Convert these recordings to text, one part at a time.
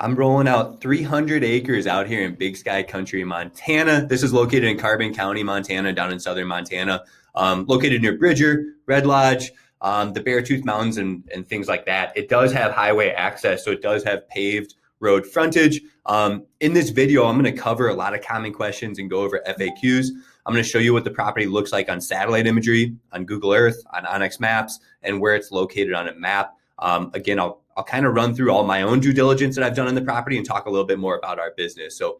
I'm rolling out 300 acres out here in Big Sky Country, Montana. This is located in Carbon County, Montana, down in southern Montana, located near Bridger, Red Lodge, the Beartooth Mountains, and things like that. It does have highway access, so it does have paved road frontage. In this video, I'm going to cover a lot of common questions and go over FAQs. I'm going to show you what the property looks like on satellite imagery, on Google Earth, on Onyx Maps, and where it's located on a map. Again, I'll kind of run through all my own due diligence that I've done on the property and talk a little bit more about our business. So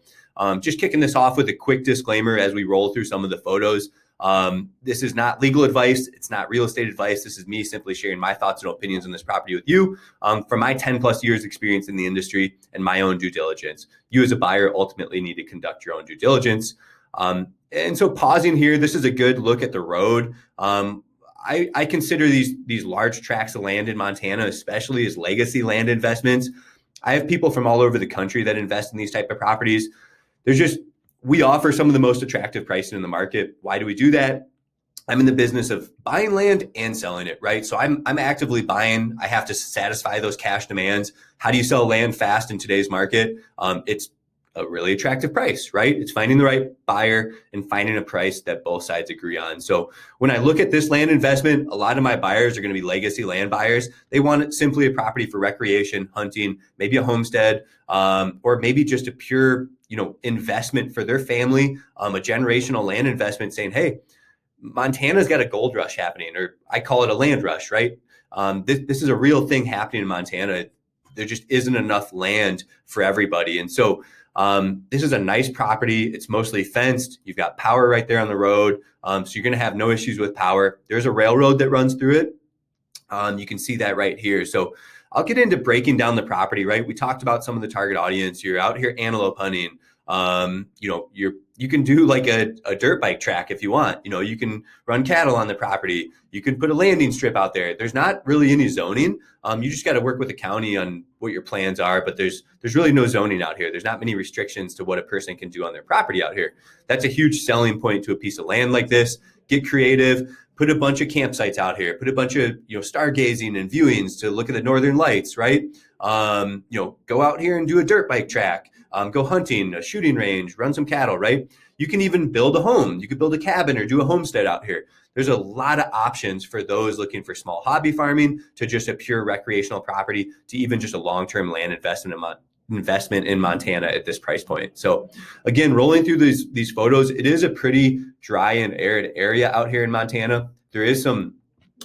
just kicking this off with a quick disclaimer as we roll through some of the photos. This is not legal advice. It's not real estate advice. This is me simply sharing my thoughts and opinions on this property with you from my 10 plus years experience in the industry and my own due diligence. You as a buyer ultimately need to conduct your own due diligence. And so pausing here, this is a good look at the road. I consider these large tracts of land in Montana, especially as legacy land investments. I have people from all over the country that invest in these type of properties. We offer some of the most attractive pricing in the market. Why do we do that? I'm in the business of buying land and selling it, right? So I'm actively buying. I have to satisfy those cash demands. How do you sell land fast in today's market? It's a really attractive price, right? It's finding the right buyer and finding a price that both sides agree on. So when I look at this land investment, a lot of my buyers are going to be legacy land buyers. They want simply a property for recreation, hunting, maybe a homestead, or maybe just a pure, investment for their family, a generational land investment saying, hey, Montana's got a gold rush happening, or I call it a land rush, right? This is a real thing happening in Montana. There just isn't enough land for everybody. And so this is a nice property. It's mostly fenced. You've got power right there on the road. So you're going to have no issues with power. There's a railroad that runs through it. You can see that right here. So I'll get into breaking down the property, right? We talked about some of the target audience. You're out here antelope hunting. You can do like a dirt bike track if you want. You can run cattle on the property. You can put a landing strip out there. There's not really any zoning. You just got to work with the county on what your plans are, but there's really no zoning out here. There's not many restrictions to what a person can do on their property out here. That's a huge selling point to a piece of land like this. Get creative. Put a bunch of campsites out here. Put a bunch of stargazing and viewings to look at the northern lights, right? Go out here and do a dirt bike track. Go hunting, a shooting range, run some cattle, right? You can even build a home. You could build a cabin or do a homestead out here. There's a lot of options for those looking for small hobby farming to just a pure recreational property to even just a long-term land investment in Montana at this price point. So again, rolling through these photos, it is a pretty dry and arid area out here in Montana. There is some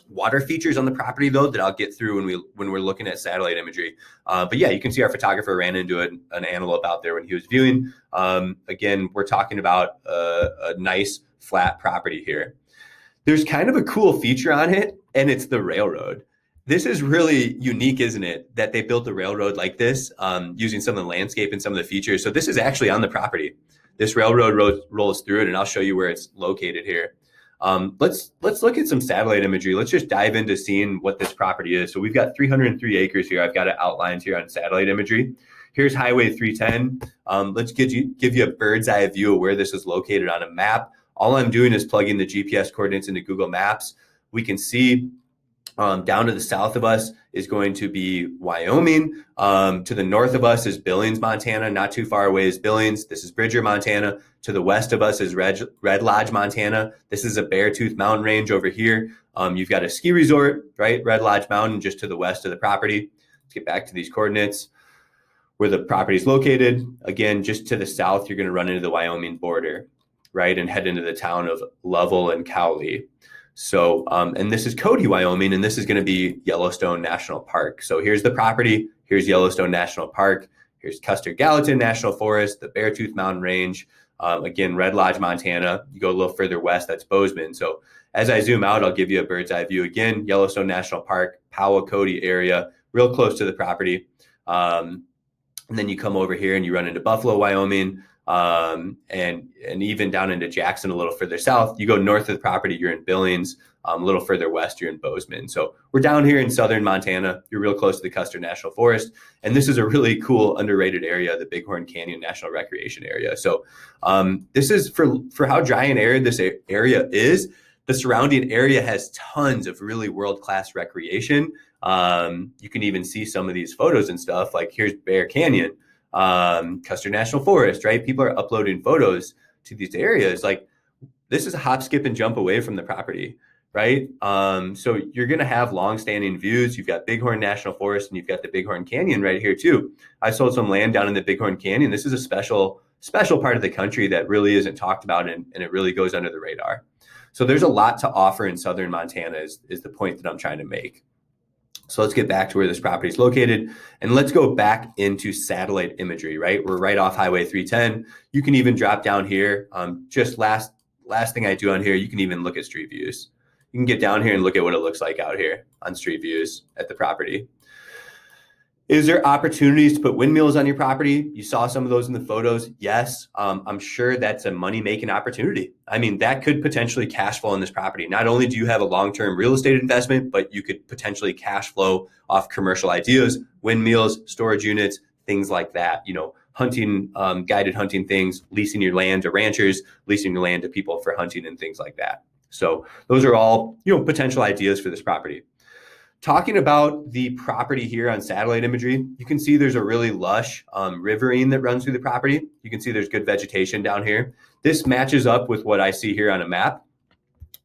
water features on the property though that I'll get through when we're looking at satellite imagery. But yeah, you can see our photographer ran into an antelope out there when he was viewing. Again, we're talking about a nice flat property here. There's kind of a cool feature on it, and it's the railroad. This is really unique, isn't it, that they built the railroad like this, using some of the landscape and some of the features. So this is actually on the property. This railroad rolls through it, and I'll show you where it's located here. Let's look at some satellite imagery. Let's just dive into seeing what this property is. So we've got 303 acres here. I've got it outlined here on satellite imagery. Here's Highway 310. Let's give you a bird's eye view of where this is located on a map. All I'm doing is plugging the GPS coordinates into Google Maps. We can see down to the south of us is going to be Wyoming. To the north of us is Billings, Montana. Not too far away is Billings. This is Bridger, Montana. To the west of us is Red Lodge, Montana. This is a Beartooth Mountain range over here. You've got a ski resort, right? Red Lodge Mountain just to the west of the property. Let's get back to these coordinates. Where the property is located, again, just to the south, you're going to run into the Wyoming border, right? And head into the town of Lovell and Cowley. So, and this is Cody, Wyoming, and this is going to be Yellowstone National Park. So here's the property. Here's Yellowstone National Park. Here's Custer-Gallatin National Forest, the Beartooth Mountain Range. Again, Red Lodge, Montana. You go a little further west, that's Bozeman. So as I zoom out, I'll give you a bird's eye view. Again, Yellowstone National Park, Powell, Cody area, real close to the property. And then you come over here and you run into Buffalo, Wyoming, and even down into Jackson a little further south. You go north of the property, you're in Billings. A little further west, you're in Bozeman. So we're down here in southern Montana. You're real close to the Custer National Forest. And this is a really cool, underrated area, the Bighorn Canyon National Recreation Area. So this is for how dry and arid this area is. The surrounding area has tons of really world-class recreation. You can even see some of these photos and stuff. Like here's Bear Canyon. Custer National Forest, right? People are uploading photos to these areas. Like, this is a hop, skip, and jump away from the property, right? So you're going to have long-standing views. You've got Bighorn National Forest, and you've got the Bighorn Canyon right here too. I sold some land down in the Bighorn Canyon. This is a special part of the country that really isn't talked about, and it really goes under the radar. So there's a lot to offer in southern Montana is the point that I'm trying to make. So let's get back to where this property is located, and let's go back into satellite imagery, right? We're right off Highway 310. You can even drop down here. Just last thing I do on here, you can even look at street views. You can get down here and look at what it looks like out here on street views at the property. Is there opportunities to put windmills on your property? You saw some of those in the photos. Yes, I'm sure that's a money-making opportunity. I mean, that could potentially cash flow on this property. Not only do you have a long-term real estate investment, but you could potentially cash flow off commercial ideas, windmills, storage units, things like that. You know, hunting, guided hunting things, leasing your land to ranchers, leasing your land to people for hunting and things like that. So those are all, you know, potential ideas for this property. Talking about the property here on satellite imagery, you can see there's a really lush riverine that runs through the property. You can see there's good vegetation down here. This matches up with what I see here on a map.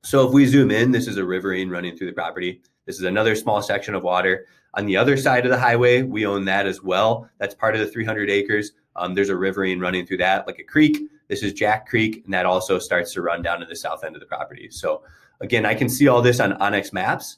So if we zoom in, this is a riverine running through the property. This is another small section of water. On the other side of the highway, we own that as well. That's part of the 300 acres. There's a riverine running through that, like a creek. This is Jack Creek, and that also starts to run down to the south end of the property. So again, I can see all this on Onyx Maps.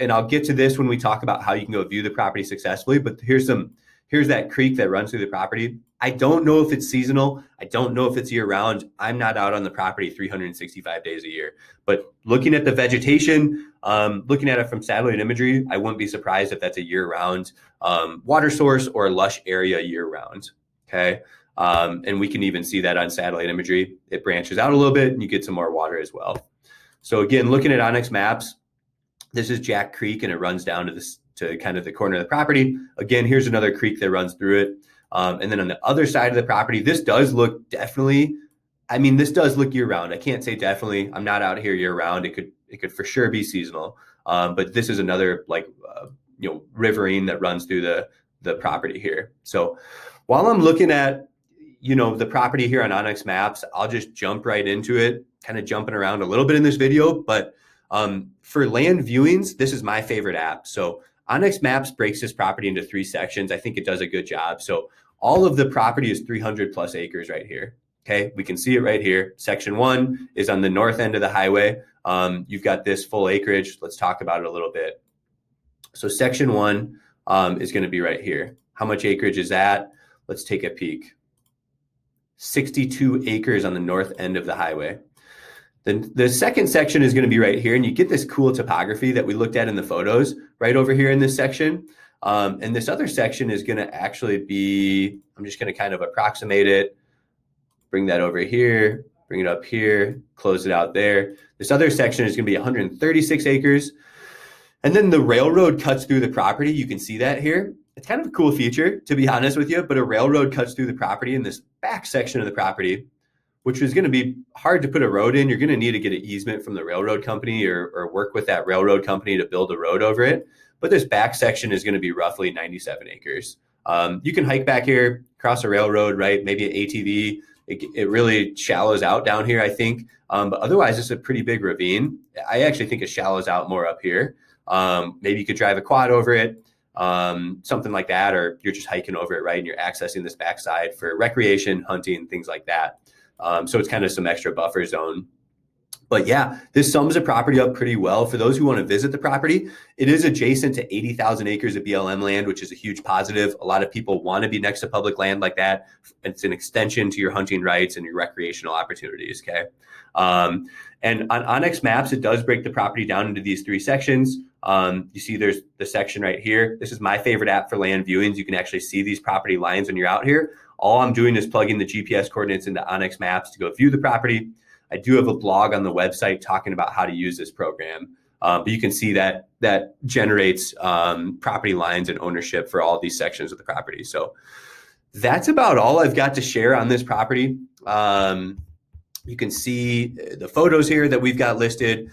And I'll get to this when we talk about how you can go view the property successfully, but here's that creek that runs through the property. I don't know if it's seasonal. I don't know if it's year round. I'm not out on the property 365 days a year, but looking at the vegetation, looking at it from satellite imagery, I wouldn't be surprised if that's a year round water source or a lush area year round. Okay. And we can even see that on satellite imagery. It branches out a little bit and you get some more water as well. So again, looking at Onyx Maps, this is Jack Creek, and it runs down to this, to kind of the corner of the property. Again, here's another creek that runs through it. And then on the other side of the property, this does look definitely, I mean, this does look year round. I can't say definitely. I'm not out here year round. It could for sure be seasonal. But this is another riverine that runs through the property here. So while I'm looking at, the property here on Onyx Maps, I'll just jump right into it, kind of jumping around a little bit in this video, but for land viewings, this is my favorite app. So Onyx Maps breaks this property into 3 sections. I think it does a good job. So all of the property is 300 plus acres right here. Okay, we can see it right here. Section 1 is on the north end of the highway. You've got this full acreage. Let's talk about it a little bit. So Section 1 is going to be right here. How much acreage is that? Let's take a peek. 62 acres on the north end of the highway. Then the second section is going to be right here, and you get this cool topography that we looked at in the photos right over here in this section. And this other section is going to actually be, I'm just going to kind of approximate it, bring that over here, bring it up here, close it out there. This other section is going to be 136 acres. And then the railroad cuts through the property. You can see that here. It's kind of a cool feature, to be honest with you, but a railroad cuts through the property in this back section of the property, which is going to be hard to put a road in. You're going to need to get an easement from the railroad company or work with that railroad company to build a road over it. But this back section is going to be roughly 97 acres. You can hike back here, cross a railroad, right? Maybe an ATV. It really shallows out down here, I think. But otherwise, it's a pretty big ravine. I actually think it shallows out more up here. Maybe you could drive a quad over it, something like that, or you're just hiking over it, right? And you're accessing this backside for recreation, hunting, things like that. So it's kind of some extra buffer zone. But yeah, this sums the property up pretty well. For those who want to visit the property, it is adjacent to 80,000 acres of BLM land, which is a huge positive. A lot of people want to be next to public land like that. It's an extension to your hunting rights and your recreational opportunities, okay? And on Onyx Maps, it does break the property down into these 3 sections. You see there's the section right here. This is my favorite app for land viewings. You can actually see these property lines when you're out here. All I'm doing is plugging the GPS coordinates into Onyx Maps to go view the property. I do have a blog on the website talking about how to use this program. But you can see that generates property lines and ownership for all these sections of the property. So that's about all I've got to share on this property. You can see the photos here that we've got listed.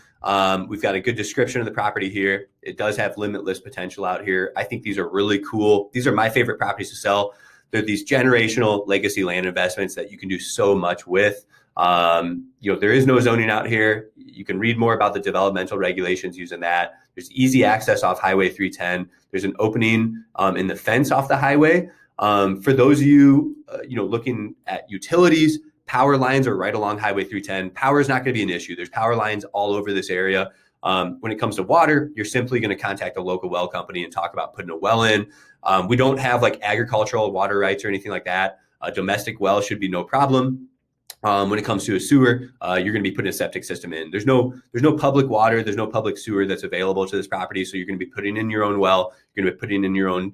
We've got a good description of the property here. It does have limitless potential out here. I think these are really cool. These are my favorite properties to sell. They're these generational legacy land investments that you can do so much with. There is no zoning out here. You can read more about the developmental regulations using that. There's easy access off Highway 310. There's an opening in the fence off the highway. For those of you, looking at utilities, power lines are right along Highway 310. Power is not going to be an issue. There's power lines all over this area. When it comes to water, you're simply going to contact a local well company and talk about putting a well in. We don't have like agricultural water rights or anything like that. A domestic well should be no problem. When it comes to a sewer, you're going to be putting a septic system in. There's no public water. There's no public sewer that's available to this property. So you're going to be putting in your own well. You're going to be putting in your own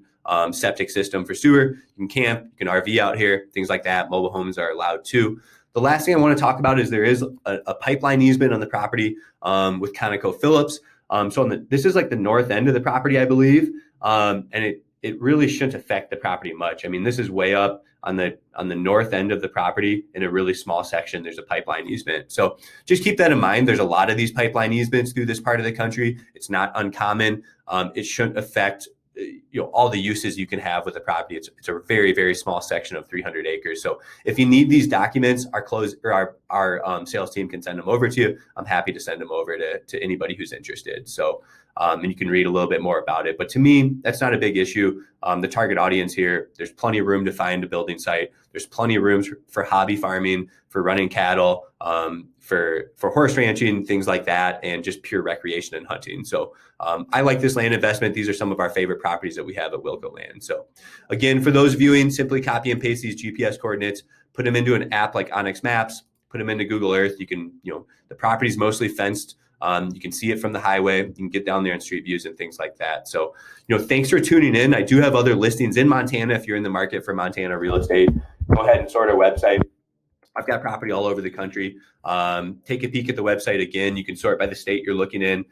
septic system for sewer. You can camp, you can RV out here, things like that. Mobile homes are allowed too. The last thing I want to talk about is there is a pipeline easement on the property with ConocoPhillips. This is like the north end of the property, I believe, and it really shouldn't affect the property much. I mean, this is way up on the north end of the property in a really small section. There's a pipeline easement. So just keep that in mind. There's a lot of these pipeline easements through this part of the country. It's not uncommon. It shouldn't affect all the uses you can have with the property. It's a very, very small section of 300 acres. So if you need these documents, our sales team can send them over to you. I'm happy to send them over to anybody who's interested. So and you can read a little bit more about it. But to me, that's not a big issue. The target audience here, there's plenty of room to find a building site. There's plenty of rooms for hobby farming, for running cattle, for horse ranching, things like that, and just pure recreation and hunting. So I like this land investment. These are some of our favorite properties that we have at Wilco Land. So again, for those viewing, simply copy and paste these GPS coordinates, put them into an app like Onyx Maps, put them into Google Earth. You can, the property's mostly fenced. You can see it from the highway. You can get down there in street views and things like that. So, thanks for tuning in. I do have other listings in Montana. If you're in the market for Montana real estate, go ahead and sort our website. I've got property all over the country. Take a peek at the website again. You can sort by the state you're looking in.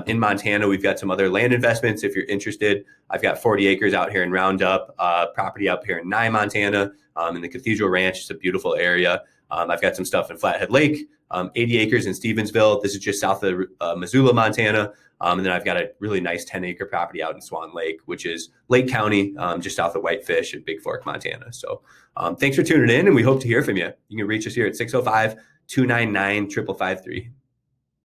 In Montana, we've got some other land investments if you're interested. I've got 40 acres out here in Roundup, property up here in Nye, Montana, in the Cathedral Ranch. It's a beautiful area. I've got some stuff in Flathead Lake, 80 acres in Stevensville. This is just south of Missoula, Montana. And then I've got a really nice 10-acre property out in Swan Lake, which is Lake County, just south of Whitefish in Big Fork, Montana. So thanks for tuning in, and we hope to hear from you. You can reach us here at 605-299-5553.